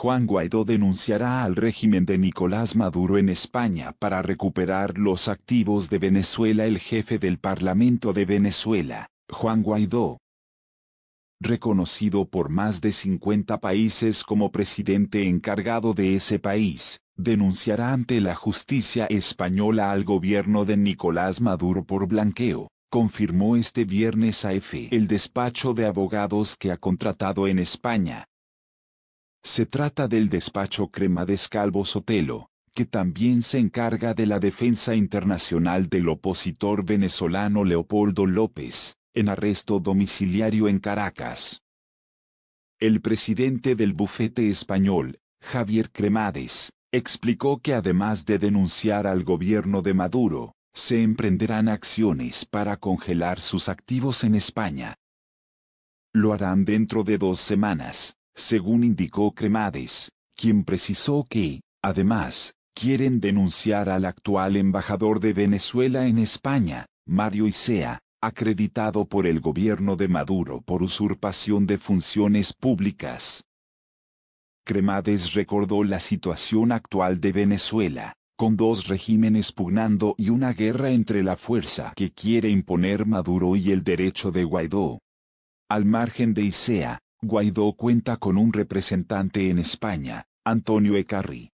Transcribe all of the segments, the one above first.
Juan Guaidó denunciará al régimen de Nicolás Maduro en España para recuperar los activos de Venezuela. El jefe del Parlamento de Venezuela, Juan Guaidó, reconocido por más de 50 países como presidente encargado de ese país, denunciará ante la justicia española al gobierno de Nicolás Maduro por blanqueo, confirmó este viernes AF el despacho de abogados que ha contratado en España. Se trata del despacho Cremades Calvo Sotelo, que también se encarga de la defensa internacional del opositor venezolano Leopoldo López, en arresto domiciliario en Caracas. El presidente del bufete español, Javier Cremades, explicó que además de denunciar al gobierno de Maduro, se emprenderán acciones para congelar sus activos en España. Lo harán dentro de 2 semanas, según indicó Cremades, quien precisó que, además, quieren denunciar al actual embajador de Venezuela en España, Mario Isea, acreditado por el gobierno de Maduro por usurpación de funciones públicas. Cremades recordó la situación actual de Venezuela, con 2 regímenes pugnando y una guerra entre la fuerza que quiere imponer Maduro y el derecho de Guaidó. Al margen de Isea, Guaidó cuenta con un representante en España, Antonio Eccarri.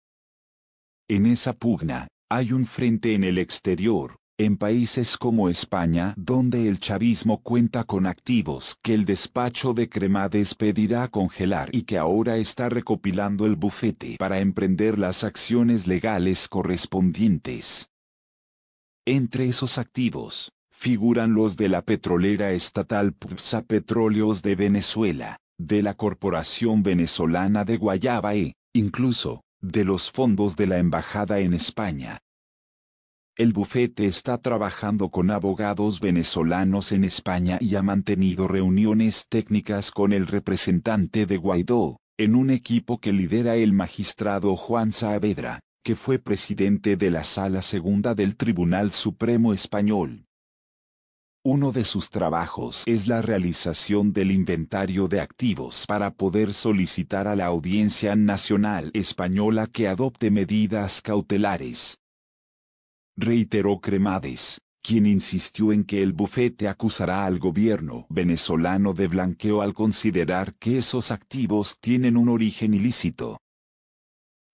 En esa pugna, hay un frente en el exterior, en países como España, donde el chavismo cuenta con activos que el despacho de Cremades pedirá congelar y que ahora está recopilando el bufete para emprender las acciones legales correspondientes. Entre esos activos, figuran los de la petrolera estatal PDVSA Petróleos de Venezuela, de la Corporación Venezolana de Guayaba e, incluso, de los fondos de la Embajada en España. El bufete está trabajando con abogados venezolanos en España y ha mantenido reuniones técnicas con el representante de Guaidó, en un equipo que lidera el magistrado Juan Saavedra, que fue presidente de la Sala Segunda del Tribunal Supremo Español. Uno de sus trabajos es la realización del inventario de activos para poder solicitar a la Audiencia Nacional Española que adopte medidas cautelares. Reiteró Cremades, quien insistió en que el bufete acusará al gobierno venezolano de blanqueo al considerar que esos activos tienen un origen ilícito.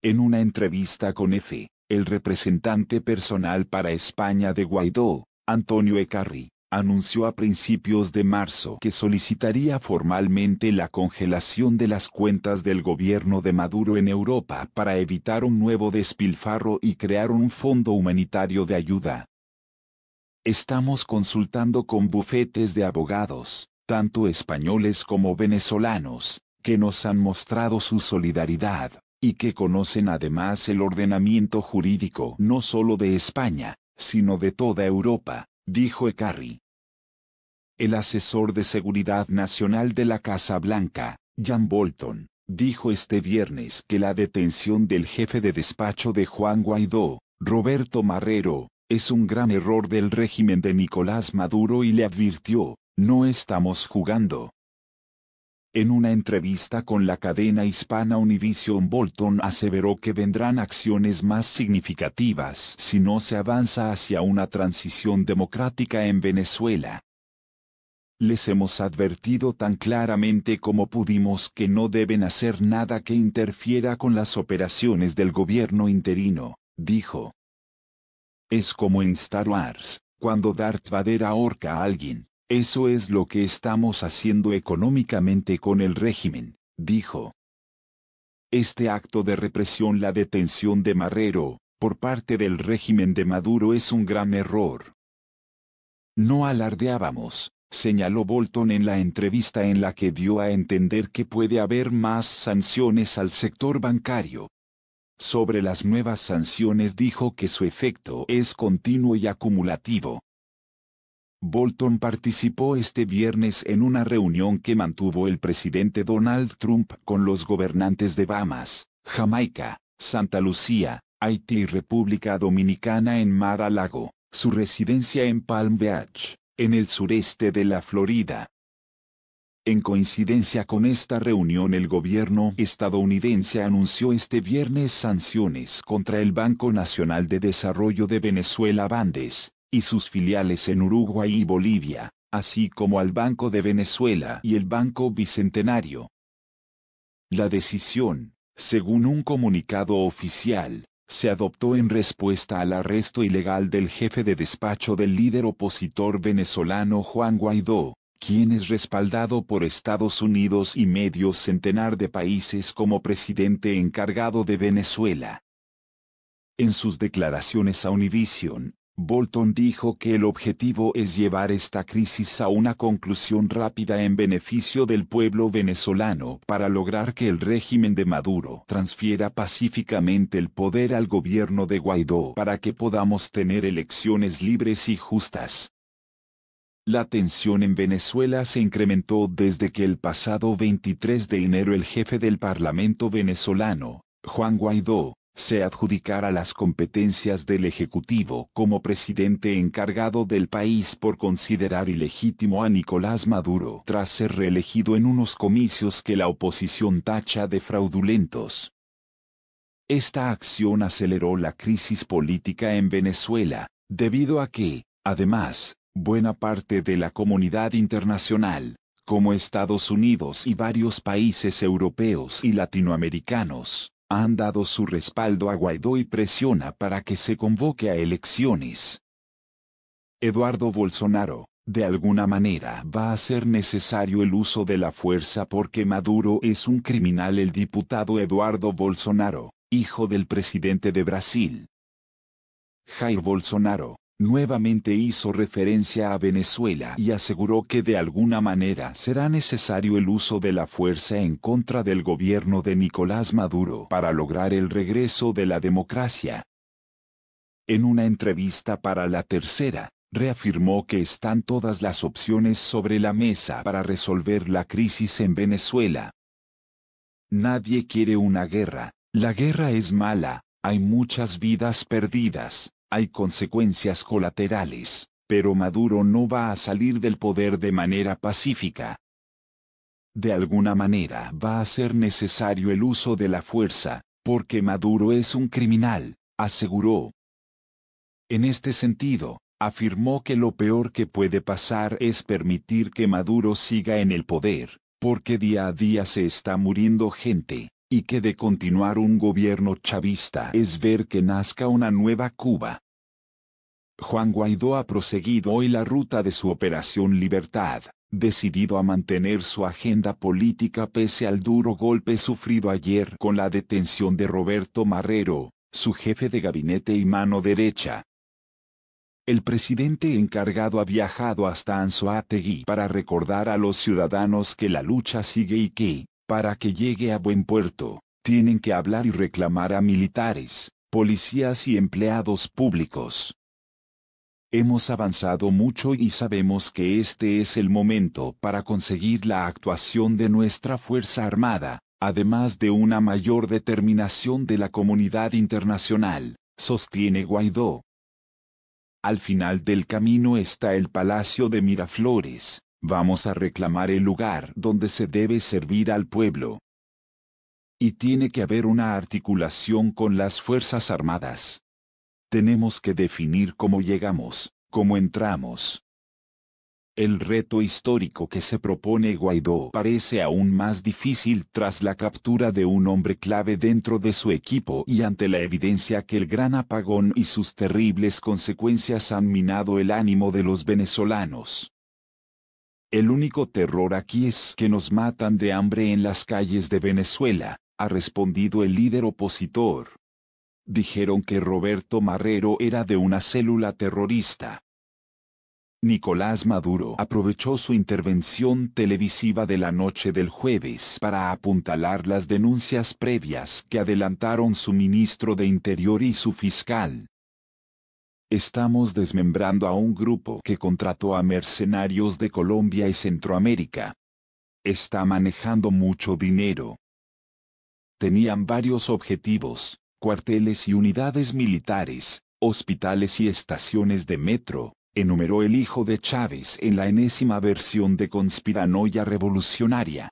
En una entrevista con EFE, el representante personal para España de Guaidó, Antonio Eccarri, anunció a principios de marzo que solicitaría formalmente la congelación de las cuentas del gobierno de Maduro en Europa para evitar un nuevo despilfarro y crear un fondo humanitario de ayuda. Estamos consultando con bufetes de abogados, tanto españoles como venezolanos, que nos han mostrado su solidaridad, y que conocen además el ordenamiento jurídico no solo de España, sino de toda Europa, dijo Eccarri. El asesor de Seguridad Nacional de la Casa Blanca, John Bolton, dijo este viernes que la detención del jefe de despacho de Juan Guaidó, Roberto Marrero, es un gran error del régimen de Nicolás Maduro y le advirtió, no estamos jugando. En una entrevista con la cadena hispana Univision, Bolton aseveró que vendrán acciones más significativas si no se avanza hacia una transición democrática en Venezuela. Les hemos advertido tan claramente como pudimos que no deben hacer nada que interfiera con las operaciones del gobierno interino, dijo. Es como en Star Wars, cuando Darth Vader ahorca a alguien, eso es lo que estamos haciendo económicamente con el régimen, dijo. Este acto de represión, la detención de Marrero, por parte del régimen de Maduro es un gran error. No alardeábamos, señaló Bolton en la entrevista en la que dio a entender que puede haber más sanciones al sector bancario. Sobre las nuevas sanciones dijo que su efecto es continuo y acumulativo. Bolton participó este viernes en una reunión que mantuvo el presidente Donald Trump con los gobernantes de Bahamas, Jamaica, Santa Lucía, Haití y República Dominicana en Mar-a-Lago, su residencia en Palm Beach, en el sureste de la Florida. En coincidencia con esta reunión, el gobierno estadounidense anunció este viernes sanciones contra el Banco Nacional de Desarrollo de Venezuela Bandes, y sus filiales en Uruguay y Bolivia, así como al Banco de Venezuela y el Banco Bicentenario. La decisión, según un comunicado oficial, se adoptó en respuesta al arresto ilegal del jefe de despacho del líder opositor venezolano Juan Guaidó, quien es respaldado por Estados Unidos y medio centenar de países como presidente encargado de Venezuela. En sus declaraciones a Univision, Bolton dijo que el objetivo es llevar esta crisis a una conclusión rápida en beneficio del pueblo venezolano para lograr que el régimen de Maduro transfiera pacíficamente el poder al gobierno de Guaidó para que podamos tener elecciones libres y justas. La tensión en Venezuela se incrementó desde que el pasado 23 de enero el jefe del Parlamento venezolano, Juan Guaidó, se adjudicara las competencias del Ejecutivo como presidente encargado del país por considerar ilegítimo a Nicolás Maduro tras ser reelegido en unos comicios que la oposición tacha de fraudulentos. Esta acción aceleró la crisis política en Venezuela, debido a que, además, buena parte de la comunidad internacional, como Estados Unidos y varios países europeos y latinoamericanos, han dado su respaldo a Guaidó y presiona para que se convoque a elecciones. Eduardo Bolsonaro, de alguna manera va a ser necesario el uso de la fuerza porque Maduro es un criminal. El diputado Eduardo Bolsonaro, hijo del presidente de Brasil, Jair Bolsonaro, nuevamente hizo referencia a Venezuela y aseguró que de alguna manera será necesario el uso de la fuerza en contra del gobierno de Nicolás Maduro para lograr el regreso de la democracia. En una entrevista para La Tercera, reafirmó que están todas las opciones sobre la mesa para resolver la crisis en Venezuela. Nadie quiere una guerra, la guerra es mala, hay muchas vidas perdidas. Hay consecuencias colaterales, pero Maduro no va a salir del poder de manera pacífica. De alguna manera va a ser necesario el uso de la fuerza, porque Maduro es un criminal, aseguró. En este sentido, afirmó que lo peor que puede pasar es permitir que Maduro siga en el poder, porque día a día se está muriendo gente, y que de continuar un gobierno chavista es ver que nazca una nueva Cuba. Juan Guaidó ha proseguido hoy la ruta de su Operación Libertad, decidido a mantener su agenda política pese al duro golpe sufrido ayer con la detención de Roberto Marrero, su jefe de gabinete y mano derecha. El presidente encargado ha viajado hasta Anzoátegui para recordar a los ciudadanos que la lucha sigue y que, para que llegue a buen puerto, tienen que hablar y reclamar a militares, policías y empleados públicos. Hemos avanzado mucho y sabemos que este es el momento para conseguir la actuación de nuestra Fuerza Armada, además de una mayor determinación de la comunidad internacional, sostiene Guaidó. Al final del camino está el Palacio de Miraflores, vamos a reclamar el lugar donde se debe servir al pueblo. Y tiene que haber una articulación con las Fuerzas Armadas. Tenemos que definir cómo llegamos, cómo entramos. El reto histórico que se propone Guaidó parece aún más difícil tras la captura de un hombre clave dentro de su equipo y ante la evidencia que el gran apagón y sus terribles consecuencias han minado el ánimo de los venezolanos. El único terror aquí es que nos matan de hambre en las calles de Venezuela, ha respondido el líder opositor. Dijeron que Roberto Marrero era de una célula terrorista. Nicolás Maduro aprovechó su intervención televisiva de la noche del jueves para apuntalar las denuncias previas que adelantaron su ministro de Interior y su fiscal. Estamos desmembrando a un grupo que contrató a mercenarios de Colombia y Centroamérica. Está manejando mucho dinero. Tenían varios objetivos: cuarteles y unidades militares, hospitales y estaciones de metro, enumeró el hijo de Chávez en la enésima versión de Conspiranoia Revolucionaria.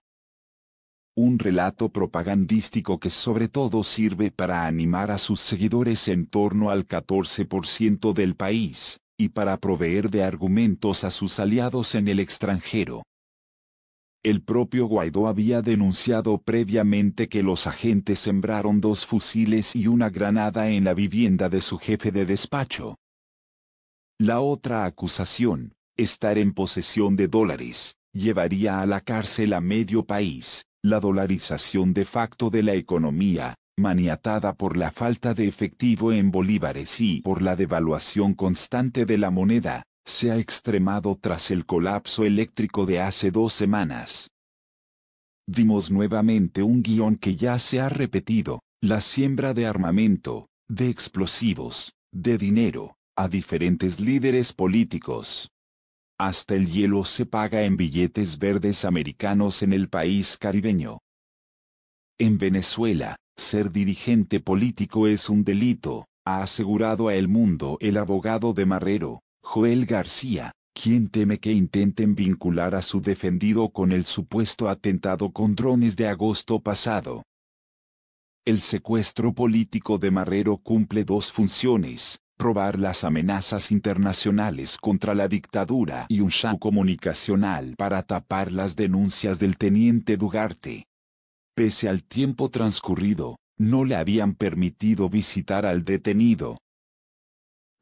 Un relato propagandístico que sobre todo sirve para animar a sus seguidores en torno al 14% del país, y para proveer de argumentos a sus aliados en el extranjero. El propio Guaidó había denunciado previamente que los agentes sembraron 2 fusiles y una granada en la vivienda de su jefe de despacho. La otra acusación, estar en posesión de dólares, llevaría a la cárcel a medio país. La dolarización de facto de la economía, maniatada por la falta de efectivo en bolívares y por la devaluación constante de la moneda, se ha extremado tras el colapso eléctrico de hace 2 semanas. Vimos nuevamente un guión que ya se ha repetido, la siembra de armamento, de explosivos, de dinero, a diferentes líderes políticos. Hasta el hielo se paga en billetes verdes americanos en el país caribeño. En Venezuela, ser dirigente político es un delito, ha asegurado a El Mundo el abogado de Marrero, Joel García, quien teme que intenten vincular a su defendido con el supuesto atentado con drones de agosto pasado. El secuestro político de Marrero cumple 2 funciones: probar las amenazas internacionales contra la dictadura y un show comunicacional para tapar las denuncias del teniente Dugarte. Pese al tiempo transcurrido, no le habían permitido visitar al detenido.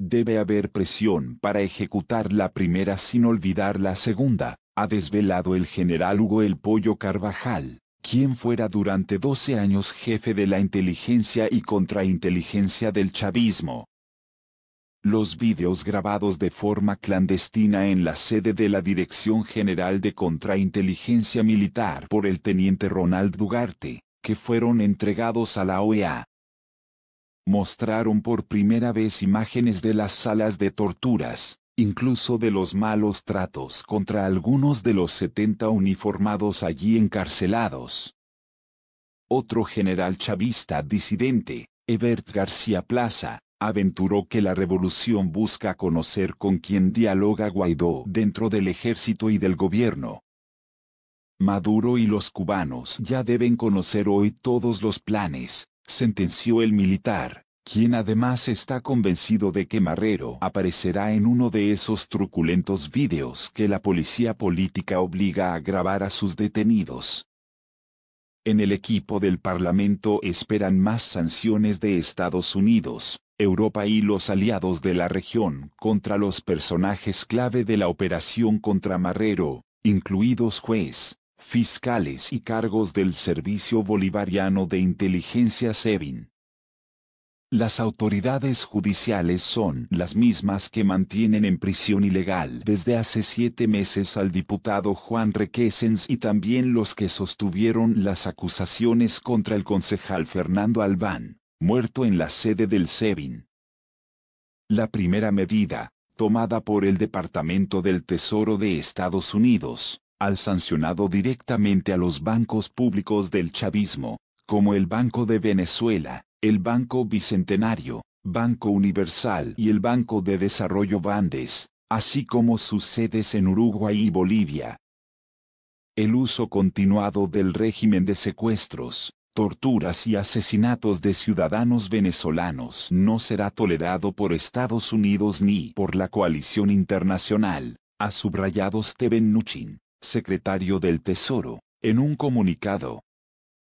Debe haber presión para ejecutar la primera sin olvidar la segunda, ha desvelado el general Hugo El Pollo Carvajal, quien fuera durante 12 años jefe de la inteligencia y contrainteligencia del chavismo. Los vídeos grabados de forma clandestina en la sede de la Dirección General de Contrainteligencia Militar por el teniente Ronald Dugarte, que fueron entregados a la OEA, mostraron por primera vez imágenes de las salas de torturas, incluso de los malos tratos contra algunos de los 70 uniformados allí encarcelados. Otro general chavista disidente, Ebert García Plaza, aventuró que la revolución busca conocer con quién dialoga Guaidó dentro del ejército y del gobierno. Maduro y los cubanos ya deben conocer hoy todos los planes, sentenció el militar, quien además está convencido de que Marrero aparecerá en uno de esos truculentos vídeos que la policía política obliga a grabar a sus detenidos. En el equipo del Parlamento esperan más sanciones de Estados Unidos, Europa y los aliados de la región contra los personajes clave de la operación contra Marrero, incluidos juez, fiscales y cargos del Servicio Bolivariano de Inteligencia SEBIN. Las autoridades judiciales son las mismas que mantienen en prisión ilegal desde hace 7 meses al diputado Juan Requesens y también los que sostuvieron las acusaciones contra el concejal Fernando Albán, muerto en la sede del SEBIN. La primera medida, tomada por el Departamento del Tesoro de Estados Unidos, ha sancionado directamente a los bancos públicos del chavismo, como el Banco de Venezuela, el Banco Bicentenario, Banco Universal y el Banco de Desarrollo Bandes, así como sus sedes en Uruguay y Bolivia. El uso continuado del régimen de secuestros, torturas y asesinatos de ciudadanos venezolanos no será tolerado por Estados Unidos ni por la coalición internacional, ha subrayado Steven Mnuchin, secretario del Tesoro, en un comunicado.